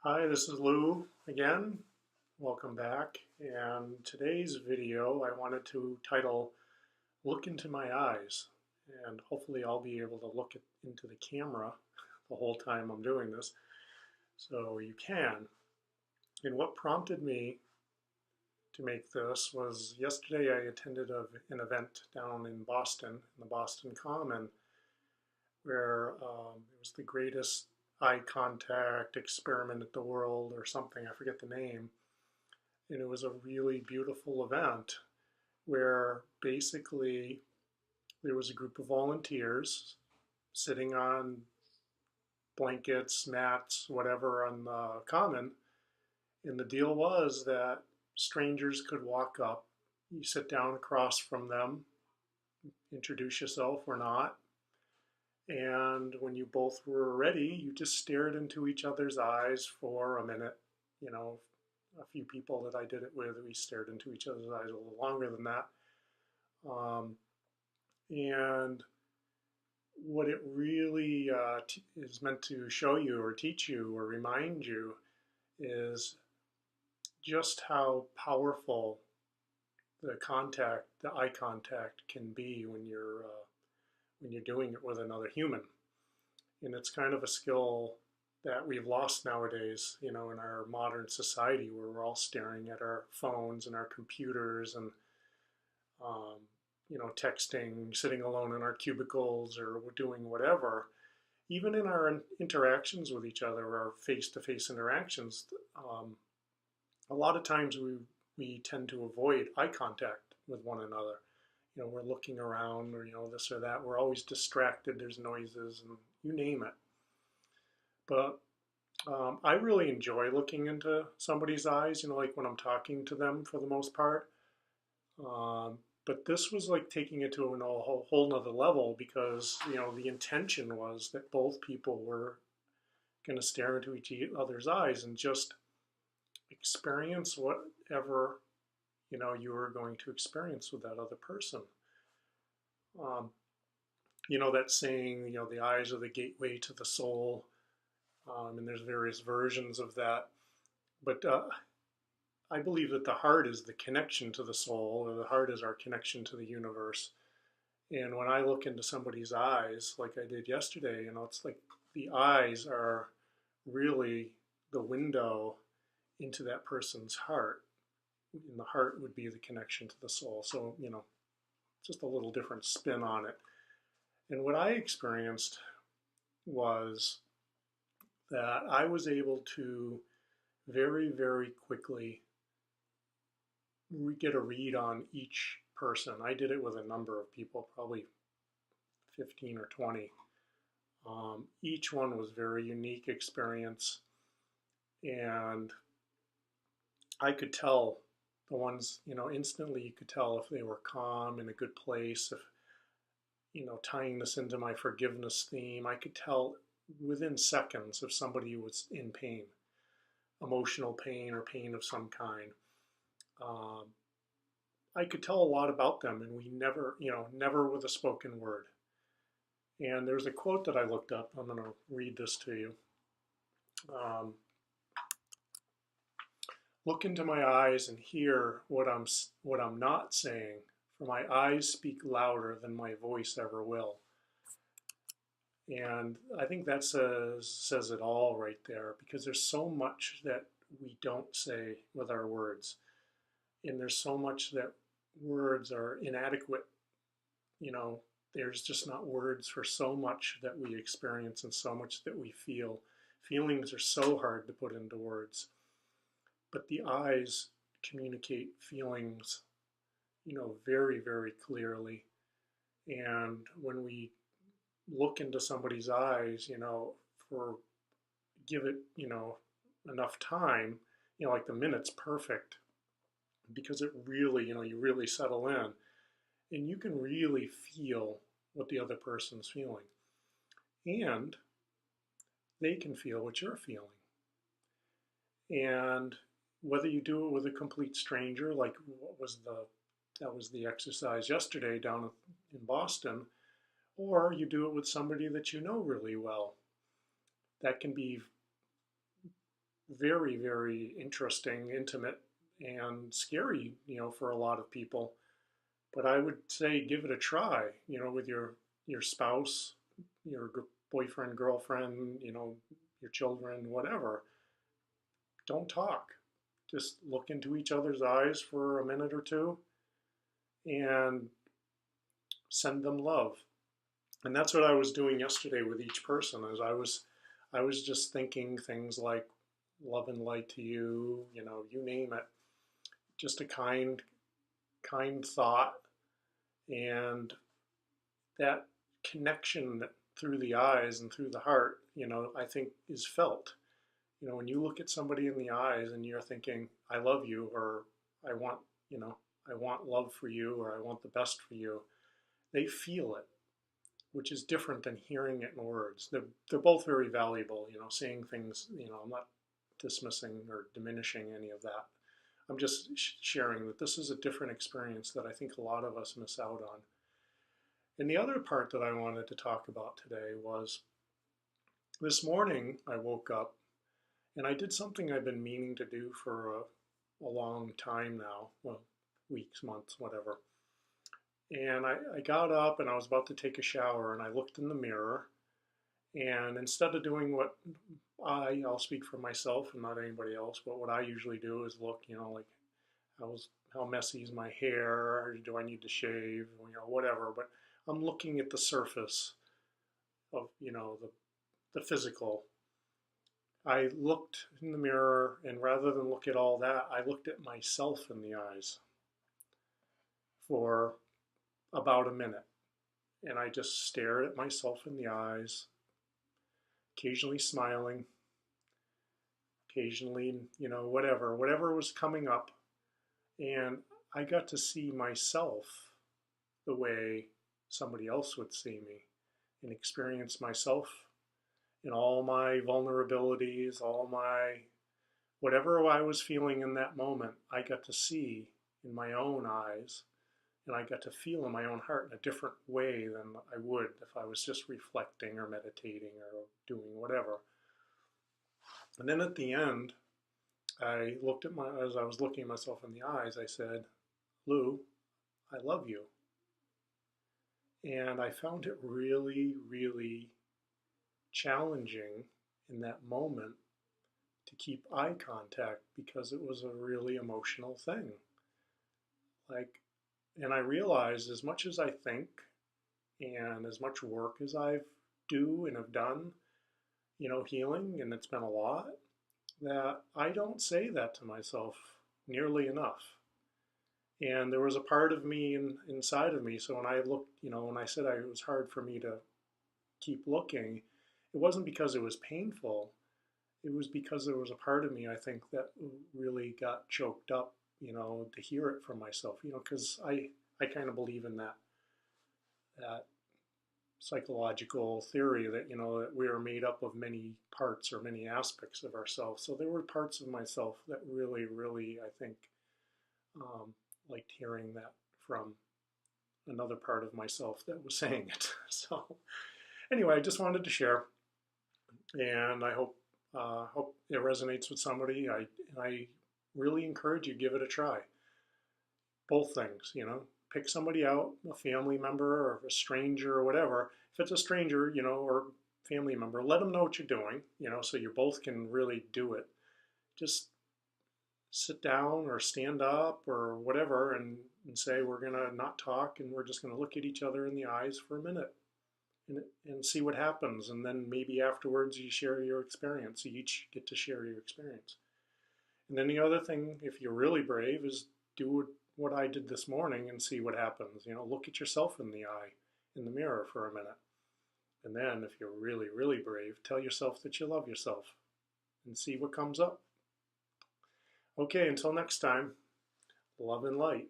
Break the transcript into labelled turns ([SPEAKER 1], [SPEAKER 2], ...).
[SPEAKER 1] Hi, this is Lou again. Welcome back. And today's video I wanted to title Look Into My Eyes. And hopefully I'll be able to look into the camera the whole time I'm doing this. So you can. And what prompted me to make this was yesterday I attended an event down in Boston, in the Boston Common, where it was the greatest eye contact experiment in the world or something. I forget the name. And it was a really beautiful event where basically there was a group of volunteers sitting on blankets, mats, whatever on the common. And the deal was that strangers could walk up, you sit down across from them, introduce yourself or not. And when you both were ready, you just stared into each other's eyes for a minute. You know, a few people that I did it with, we stared into each other's eyes a little longer than that. And what it really is meant to show you or teach you or remind you is just how powerful the eye contact can be when you're doing it with another human. And it's kind of a skill that we've lost nowadays, in our modern society where we're all staring at our phones and our computers and um, texting, sitting alone in our cubicles or doing whatever. Even in our interactions with each other, our face-to-face interactions, a lot of times we tend to avoid eye contact with one another. We're looking around or, this or that. We're always distracted. There's noises and you name it. But I really enjoy looking into somebody's eyes, like when I'm talking to them for the most part. But this was like taking it to a whole nother level because, the intention was that both people were going to stare into each other's eyes and just experience whatever, you were going to experience with that other person. Um, that saying, the eyes are the gateway to the soul. And there's various versions of that. But I believe that the heart is the connection to the soul, or the heart is our connection to the universe. And when I look into somebody's eyes, like I did yesterday, it's like the eyes are really the window into that person's heart. And the heart would be the connection to the soul. So, just a little different spin on it. And what I experienced was that I was able to very, very quickly get a read on each person. I did it with a number of people, probably 15 or 20. Each one was a very unique experience, and I could tell the ones, instantly you could tell if they were calm, in a good place, if, tying this into my forgiveness theme, I could tell within seconds if somebody was in pain, emotional pain or pain of some kind. Um, I could tell a lot about them, and we never with a spoken word. And there's a quote that I looked up. I'm going to read this to you. Look into my eyes and hear what I'm not saying, for my eyes speak louder than my voice ever will. And I think that says it all right there, because there's so much that we don't say with our words. And there's so much that words are inadequate. There's just not words for so much that we experience and so much that we feel. Feelings are so hard to put into words. But the eyes communicate feelings, very, very clearly. And when we look into somebody's eyes, give it, enough time, like the minute's perfect because it really, you really settle in and you can really feel what the other person's feeling. And they can feel what you're feeling. And whether you do it with a complete stranger, like that was the exercise yesterday down in Boston, or you do it with somebody that you know really well, that can be very, very interesting, intimate, and scary, for a lot of people. But I would say give it a try, with your spouse, your boyfriend, girlfriend, your children, whatever. Don't talk. Just look into each other's eyes for a minute or two and send them love. And that's what I was doing yesterday with each person. As I was just thinking things like love and light to you, you name it. Just a kind thought, and that connection that through the eyes and through the heart, I think is felt. When you look at somebody in the eyes and you're thinking, I love you, or I want, I want love for you, or I want the best for you, they feel it, which is different than hearing it in words. They're both very valuable, saying things, I'm not dismissing or diminishing any of that. I'm just sharing that this is a different experience that I think a lot of us miss out on. And the other part that I wanted to talk about today was this morning I woke up and I did something I've been meaning to do for a long time now, well, weeks, months, whatever. And I got up and I was about to take a shower and I looked in the mirror, and instead of doing what I'll speak for myself and not anybody else, but what I usually do is look, like how messy is my hair, or do I need to shave, whatever. But I'm looking at the surface of, the physical. I looked in the mirror, and rather than look at all that, I looked at myself in the eyes for about a minute. And I just stared at myself in the eyes, occasionally smiling, occasionally, whatever was coming up. And I got to see myself the way somebody else would see me, and experience myself in all my vulnerabilities, all my whatever I was feeling in that moment, I got to see in my own eyes, and I got to feel in my own heart in a different way than I would if I was just reflecting or meditating or doing whatever. And then at the end, as I was looking at myself in the eyes, I said, Lou, I love you. And I found it really, really challenging in that moment to keep eye contact, because it was a really emotional thing. And I realized, as much as I think and as much work as I do and have done, healing, and it's been a lot, that I don't say that to myself nearly enough. And there was a part of me inside of me. So when I looked, when I said it was hard for me to keep looking, it wasn't because it was painful. It was because there was a part of me, I think, that really got choked up, to hear it from myself, because I kind of believe in that psychological theory that, that we are made up of many parts or many aspects of ourselves. So there were parts of myself that really, really, I think, liked hearing that from another part of myself that was saying it. So anyway, I just wanted to share, and I hope it resonates with somebody. I really encourage you, give it a try. Both things, pick somebody out, a family member or a stranger or whatever. If it's a stranger, or family member, let them know what you're doing, so you both can really do it. Just sit down or stand up or whatever, and say, we're going to not talk, and we're just going to look at each other in the eyes for a minute and see what happens. And then maybe afterwards you share your experience. You each get to share your experience. And then the other thing, if you're really brave, is do what I did this morning and see what happens. Look at yourself in the eye, in the mirror for a minute. And then if you're really, really brave, tell yourself that you love yourself and see what comes up. Okay, until next time, love and light.